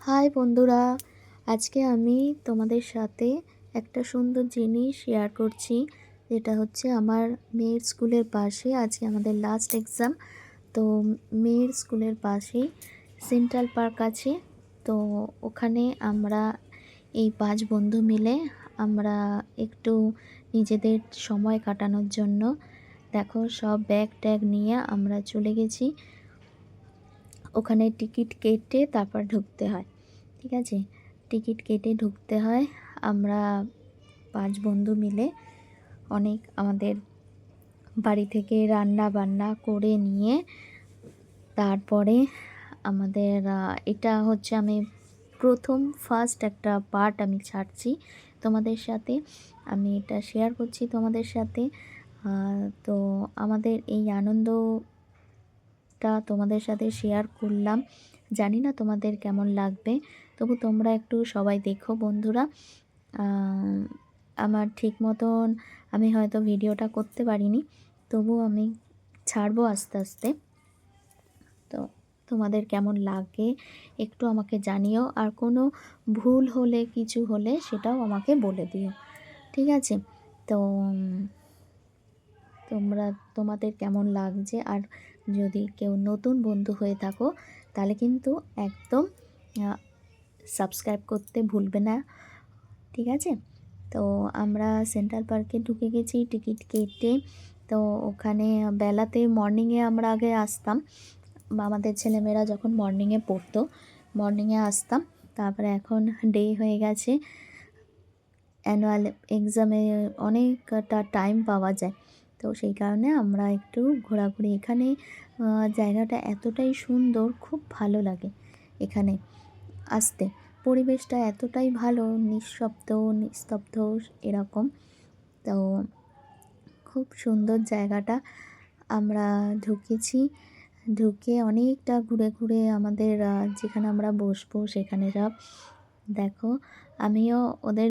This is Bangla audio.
হাই বন্ধুরা, আজকে আমি তোমাদের সাথে একটা সুন্দর জিনিস শেয়ার করছি, যেটা হচ্ছে আমার মেয়ের স্কুলের পাশে আজকে আমাদের লাস্ট এক্সাম। তো মেয়ের স্কুলের পাশেই সেন্ট্রাল পার্ক আছে। তো ওখানে আমরা এই 5 বন্ধু মিলে আমরা একটু নিজেদের সময় কাটানোর জন্য দেখো সব ব্যাগ ট্যাগ নিয়ে আমরা চলে গেছি। ওখানে টিকিট কেটে তারপর ঢুকতে হয়, ঠিক আছে? টিকিট কেটে ঢুকতে হয়। আমরা 5 বন্ধু মিলে অনেক আমাদের বাড়ি থেকে রান্না বান্না করে নিয়ে তারপরে আমাদের এটা হচ্ছে আমি ফার্স্ট একটা পার্ট আমি ছাড়ছি তোমাদের সাথে, আমি এটা শেয়ার করছি তোমাদের সাথে। তো আমাদের এই আনন্দটা তোমাদের সাথে শেয়ার করলাম। জানি না তোমাদের কেমন লাগবে, তবু তোমরা একটু সবাই দেখো বন্ধুরা। আমার ঠিক মতন আমি হয়তো ভিডিওটা করতে পারিনি, তবু আমি ছাড়বো আস্তে আস্তে। তো তোমাদের কেমন লাগে একটু আমাকে জানিও, আর কোনো ভুল হলে কিছু হলে সেটাও আমাকে বলে দিও, ঠিক আছে? তো তোমাদের কেমন লাগছে, আর যদি কেউ নতুন বন্ধু হয়ে থাকো তাহলে কিন্তু একদম সাবস্ক্রাইব করতে ভুলবে না, ঠিক আছে? তো আমরা সেন্ট্রাল পার্কে ঢুকে গেছি টিকিট কেটে। তো ওখানে বেলাতে মর্নিংয়ে আমরা আগে আসতাম, আমাদের ছেলেমেয়েরা যখন মর্নিংয়ে পড়তো মর্নিংয়ে আসতাম। তারপরে এখন ডে হয়ে গেছে, অ্যানুয়াল এক্সামে অনেকটা টাইম পাওয়া যায়, তো সেই কারণে আমরা একটু ঘোরাঘুরি। এখানে জায়গাটা এতটাই সুন্দর, খুব ভালো লাগে এখানে আসতে। পরিবেশটা এতটাই ভালো, নিঃশব্দ নিস্তব্ধ এরকম। তো খুব সুন্দর জায়গাটা। আমরা ঢুকেছি, ঢুকে অনেকটা ঘুরে ঘুরে আমাদের যেখানে আমরা বসবো সেখানে সব দেখো, আমিও ওদের